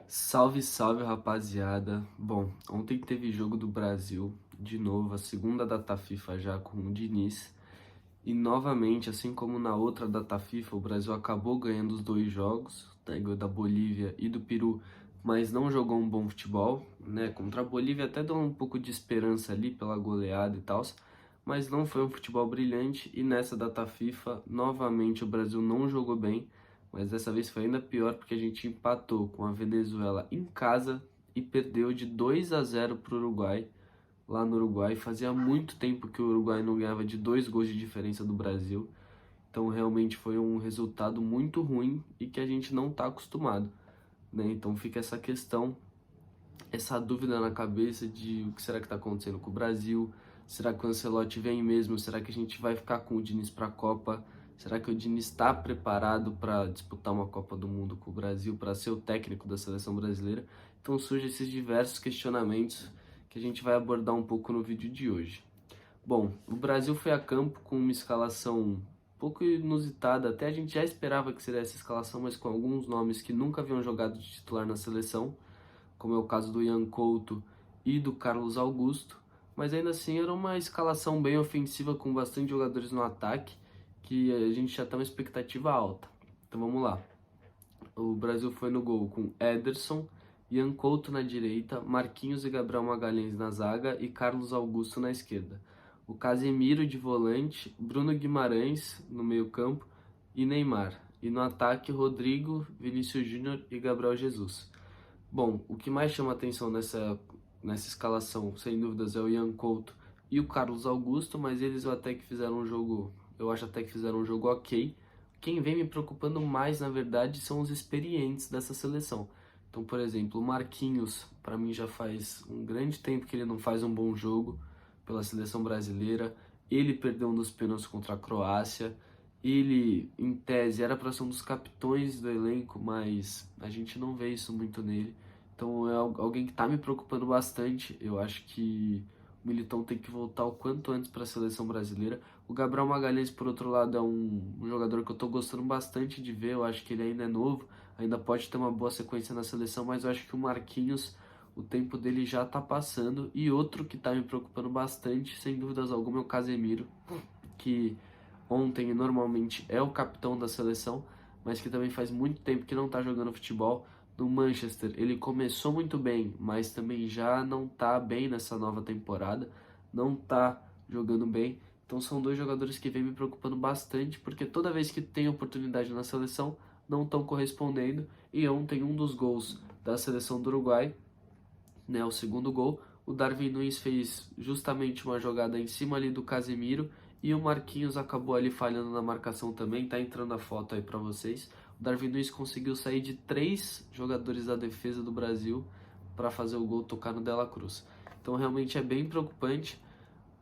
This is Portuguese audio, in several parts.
Salve, salve, rapaziada. Bom, ontem teve jogo do Brasil, de novo, a segunda data FIFA já com o Diniz. E novamente, assim como na outra data FIFA, o Brasil acabou ganhando os dois jogos, né, ganhou da Bolívia e do Peru, mas não jogou um bom futebol, né? Contra a Bolívia até deu um pouco de esperança ali pela goleada e tal, mas não foi um futebol brilhante. E nessa data FIFA, novamente o Brasil não jogou bem, mas dessa vez foi ainda pior porque a gente empatou com a Venezuela em casa e perdeu de 2-0 para o Uruguai. Lá no Uruguai, fazia muito tempo que o Uruguai não ganhava de 2 gols de diferença do Brasil. Então realmente foi um resultado muito ruim e que a gente não está acostumado, né? Então fica essa questão, essa dúvida na cabeça de o que será que está acontecendo com o Brasil. Será que o Ancelotti vem mesmo? Será que a gente vai ficar com o Diniz para a Copa? Será que o Diniz está preparado para disputar uma Copa do Mundo com o Brasil, para ser o técnico da seleção brasileira? Então surgem esses diversos questionamentos que a gente vai abordar um pouco no vídeo de hoje. Bom, o Brasil foi a campo com uma escalação um pouco inusitada, até a gente já esperava que seria essa escalação, mas com alguns nomes que nunca haviam jogado de titular na seleção, como é o caso do Ian Couto e do Carlos Augusto, mas ainda assim era uma escalação bem ofensiva com bastante jogadores no ataque, que a gente já tem uma expectativa alta. Então vamos lá. O Brasil foi no gol com Ederson, Ian Couto na direita, Marquinhos e Gabriel Magalhães na zaga e Carlos Augusto na esquerda. O Casemiro de volante, Bruno Guimarães no meio-campo e Neymar. E no ataque, Rodrigo, Vinícius Júnior e Gabriel Jesus. Bom, o que mais chama atenção nessa escalação, sem dúvidas, é o Ian Couto e o Carlos Augusto, mas eu acho até que fizeram um jogo ok. Quem vem me preocupando mais, na verdade, são os experientes dessa seleção. Então, por exemplo, o Marquinhos, para mim já faz um grande tempo que ele não faz um bom jogo pela seleção brasileira. Ele perdeu um dos pênaltis contra a Croácia. Ele, em tese, era para ser um dos capitões do elenco, mas a gente não vê isso muito nele. Então é alguém que está me preocupando bastante. Eu acho que o Militão tem que voltar o quanto antes para a seleção brasileira. O Gabriel Magalhães, por outro lado, é um jogador que eu estou gostando bastante de ver. Eu acho que ele ainda é novo, ainda pode ter uma boa sequência na seleção, mas eu acho que o Marquinhos, o tempo dele já está passando. E outro que está me preocupando bastante, sem dúvidas alguma, é o Casemiro, que ontem normalmente é o capitão da seleção, mas que também faz muito tempo que não está jogando futebol. No Manchester ele começou muito bem, mas também já não está bem nessa nova temporada, não está jogando bem. Então são dois jogadores que vêm me preocupando bastante, porque toda vez que tem oportunidade na seleção, não estão correspondendo. E ontem um dos gols da seleção do Uruguai, né, o segundo gol, o Darwin Núñez fez justamente uma jogada em cima ali do Casemiro e o Marquinhos acabou ali falhando na marcação também. Tá entrando a foto aí para vocês. O Darwin Núñez conseguiu sair de 3 jogadores da defesa do Brasil para fazer o gol, tocar no Dela Cruz. Então realmente é bem preocupante,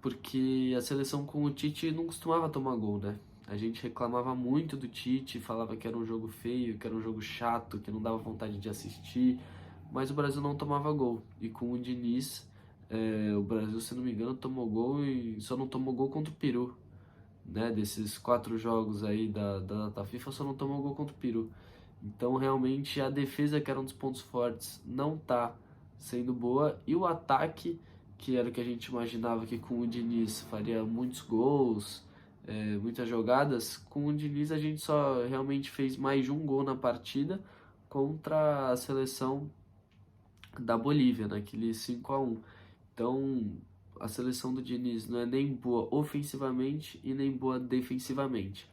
porque a seleção com o Tite não costumava tomar gol, né? A gente reclamava muito do Tite, falava que era um jogo feio, que era um jogo chato, que não dava vontade de assistir, mas o Brasil não tomava gol. E com o Diniz, o Brasil, se não me engano, tomou gol e só não tomou gol contra o Peru, né? Desses 4 jogos aí da data FIFA, só não tomou gol contra o Peru. Então, realmente, a defesa, que era um dos pontos fortes, não tá sendo boa. E o ataque, que era o que a gente imaginava que com o Diniz faria muitos gols, muitas jogadas, com o Diniz a gente só realmente fez mais de um gol na partida contra a seleção da Bolívia, naquele 5-1. Então, a seleção do Diniz não é nem boa ofensivamente e nem boa defensivamente,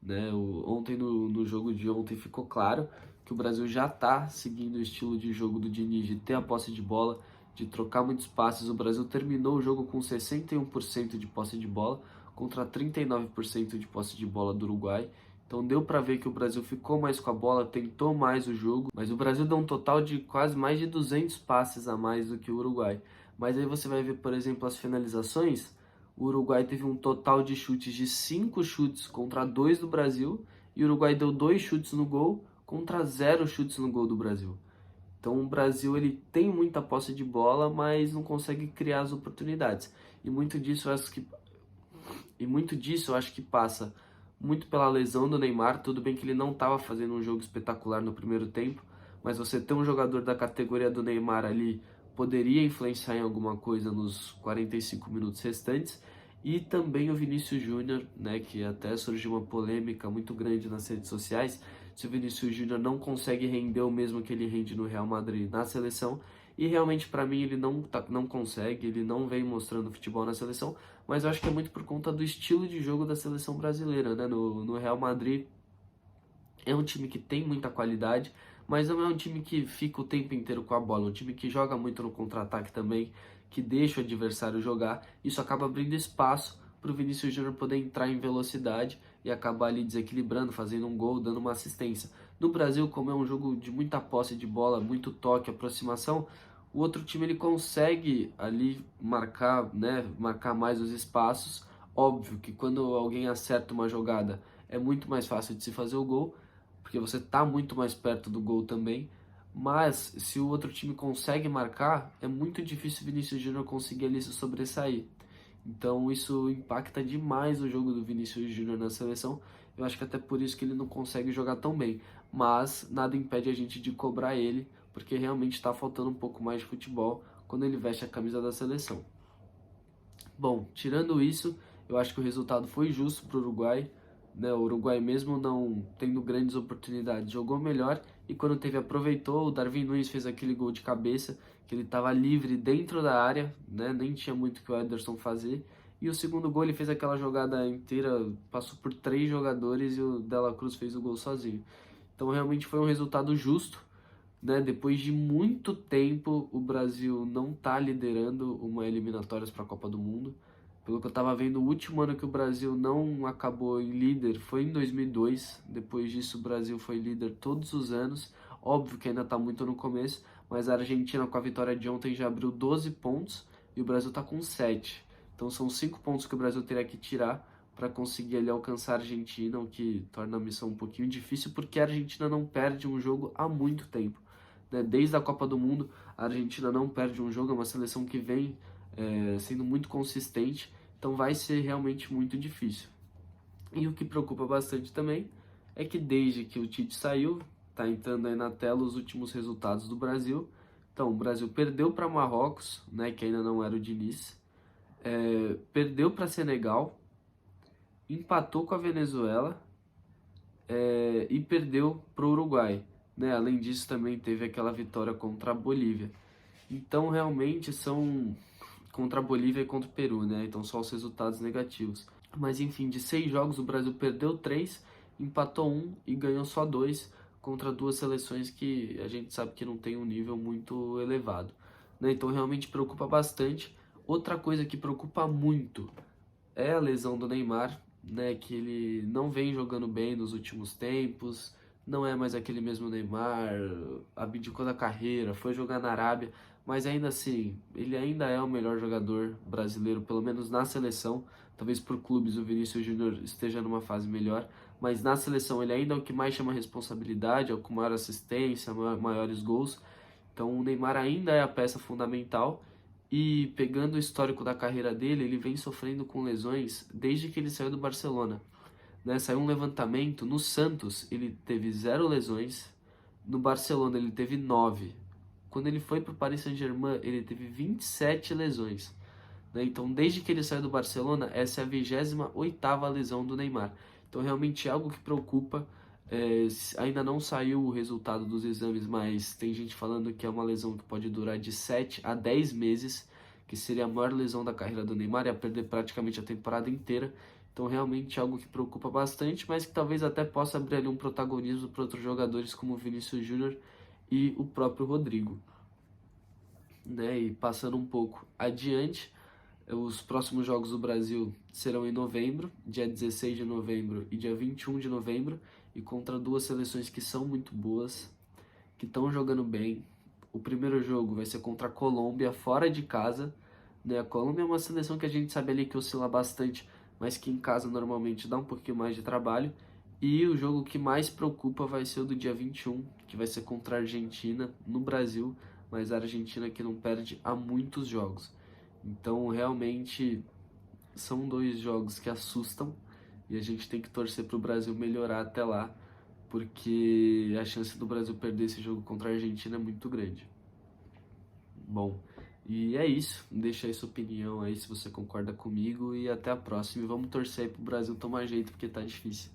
né? Ontem, no jogo de ontem, ficou claro que o Brasil já está seguindo o estilo de jogo do Diniz, de ter a posse de bola, de trocar muitos passes. O Brasil terminou o jogo com 61% de posse de bola contra 39% de posse de bola do Uruguai. Então deu para ver que o Brasil ficou mais com a bola, tentou mais o jogo, mas o Brasil deu um total de quase mais de 200 passes a mais do que o Uruguai. Mas aí você vai ver, por exemplo, as finalizações. O Uruguai teve um total de chutes de 5 chutes contra 2 do Brasil, e o Uruguai deu 2 chutes no gol contra 0 chutes no gol do Brasil. Então o Brasil ele tem muita posse de bola, mas não consegue criar as oportunidades. E muito disso eu acho que passa muito pela lesão do Neymar. Tudo bem que ele não estava fazendo um jogo espetacular no primeiro tempo, mas você ter um jogador da categoria do Neymar ali poderia influenciar em alguma coisa nos 45 minutos restantes. E também o Vinícius Júnior, né, que até surgiu uma polêmica muito grande nas redes sociais, se o Vinícius Júnior não consegue render o mesmo que ele rende no Real Madrid na seleção, e realmente para mim ele não consegue, ele não vem mostrando futebol na seleção, mas eu acho que é muito por conta do estilo de jogo da seleção brasileira, né? No Real Madrid é um time que tem muita qualidade, mas não é um time que fica o tempo inteiro com a bola, é um time que joga muito no contra-ataque também, que deixa o adversário jogar. Isso acaba abrindo espaço para o Vinícius Júnior poder entrar em velocidade e acabar ali desequilibrando, fazendo um gol, dando uma assistência. No Brasil, como é um jogo de muita posse de bola, muito toque, aproximação, o outro time ele consegue ali marcar, né, marcar mais os espaços. Óbvio que quando alguém acerta uma jogada é muito mais fácil de se fazer o gol, porque você está muito mais perto do gol também. Mas se o outro time consegue marcar, é muito difícil o Vinícius Júnior conseguir ali se sobressair. Então isso impacta demais o jogo do Vinícius Júnior na seleção. Eu acho que até por isso que ele não consegue jogar tão bem. Mas nada impede a gente de cobrar ele, porque realmente está faltando um pouco mais de futebol quando ele veste a camisa da seleção. Bom, tirando isso, eu acho que o resultado foi justo para o Uruguai, né? O Uruguai, mesmo não tendo grandes oportunidades, jogou melhor e quando teve aproveitou. O Darwin Núñez fez aquele gol de cabeça, que ele estava livre dentro da área, né? Nem tinha muito o que o Ederson fazer. E o segundo gol ele fez aquela jogada inteira, passou por 3 jogadores e o Dela Cruz fez o gol sozinho. Então realmente foi um resultado justo, né? Depois de muito tempo, o Brasil não está liderando uma eliminatórias para a Copa do Mundo. Pelo que eu estava vendo, o último ano que o Brasil não acabou em líder foi em 2002. Depois disso, o Brasil foi líder todos os anos. Óbvio que ainda está muito no começo, mas a Argentina, com a vitória de ontem, já abriu 12 pontos e o Brasil está com 7. Então são 5 pontos que o Brasil teria que tirar para conseguir ali alcançar a Argentina, o que torna a missão um pouquinho difícil, porque a Argentina não perde um jogo há muito tempo, né? Desde a Copa do Mundo, a Argentina não perde um jogo, é uma seleção que vem sendo muito consistente, então vai ser realmente muito difícil. E o que preocupa bastante também é que desde que o Tite saiu, tá entrando aí na tela os últimos resultados do Brasil. Então, o Brasil perdeu para Marrocos, né, que ainda não era o Diniz, perdeu para Senegal, empatou com a Venezuela e perdeu para o Uruguai, né? Além disso, também teve aquela vitória contra a Bolívia. Então, realmente são contra a Bolívia e contra o Peru, né? Então, só os resultados negativos. Mas, enfim, de 6 jogos, o Brasil perdeu 3, empatou 1 e ganhou só 2 contra 2 seleções que a gente sabe que não tem um nível muito elevado, né? Então, realmente preocupa bastante. Outra coisa que preocupa muito é a lesão do Neymar, né, que ele não vem jogando bem nos últimos tempos, não é mais aquele mesmo Neymar, abdicou da carreira, foi jogar na Arábia, mas ainda assim, ele ainda é o melhor jogador brasileiro, pelo menos na seleção. Talvez por clubes o Vinícius Júnior esteja numa fase melhor, mas na seleção ele ainda é o que mais chama responsabilidade, é o com maior assistência, maiores gols. Então o Neymar ainda é a peça fundamental. E pegando o histórico da carreira dele, ele vem sofrendo com lesões desde que ele saiu do Barcelona, né? Saiu um levantamento, no Santos ele teve 0 lesões, no Barcelona ele teve 9. Quando ele foi para o Paris Saint-Germain, ele teve 27 lesões, né? Então, desde que ele saiu do Barcelona, essa é a 28ª lesão do Neymar. Então, realmente é algo que preocupa. Ainda não saiu o resultado dos exames, mas tem gente falando que é uma lesão que pode durar de 7 a 10 meses, que seria a maior lesão da carreira do Neymar, ia perder praticamente a temporada inteira. Então, realmente é algo que preocupa bastante, mas que talvez até possa abrir ali um protagonismo para outros jogadores como o Vinícius Júnior e o próprio Rodrigo, né? E passando um pouco adiante, os próximos jogos do Brasil serão em novembro, dia 16 de novembro e dia 21 de novembro, e contra 2 seleções que são muito boas, que estão jogando bem. O primeiro jogo vai ser contra a Colômbia, fora de casa, né? A Colômbia é uma seleção que a gente sabe ali que oscila bastante, mas que em casa normalmente dá um pouquinho mais de trabalho. E o jogo que mais preocupa vai ser o do dia 21, que vai ser contra a Argentina, no Brasil, mas a Argentina que não perde há muitos jogos. Então, realmente, são 2 jogos que assustam e a gente tem que torcer para o Brasil melhorar até lá, porque a chance do Brasil perder esse jogo contra a Argentina é muito grande. Bom, e é isso. Deixa aí sua opinião aí se você concorda comigo e até a próxima. E vamos torcer aí pro Brasil tomar jeito porque tá difícil.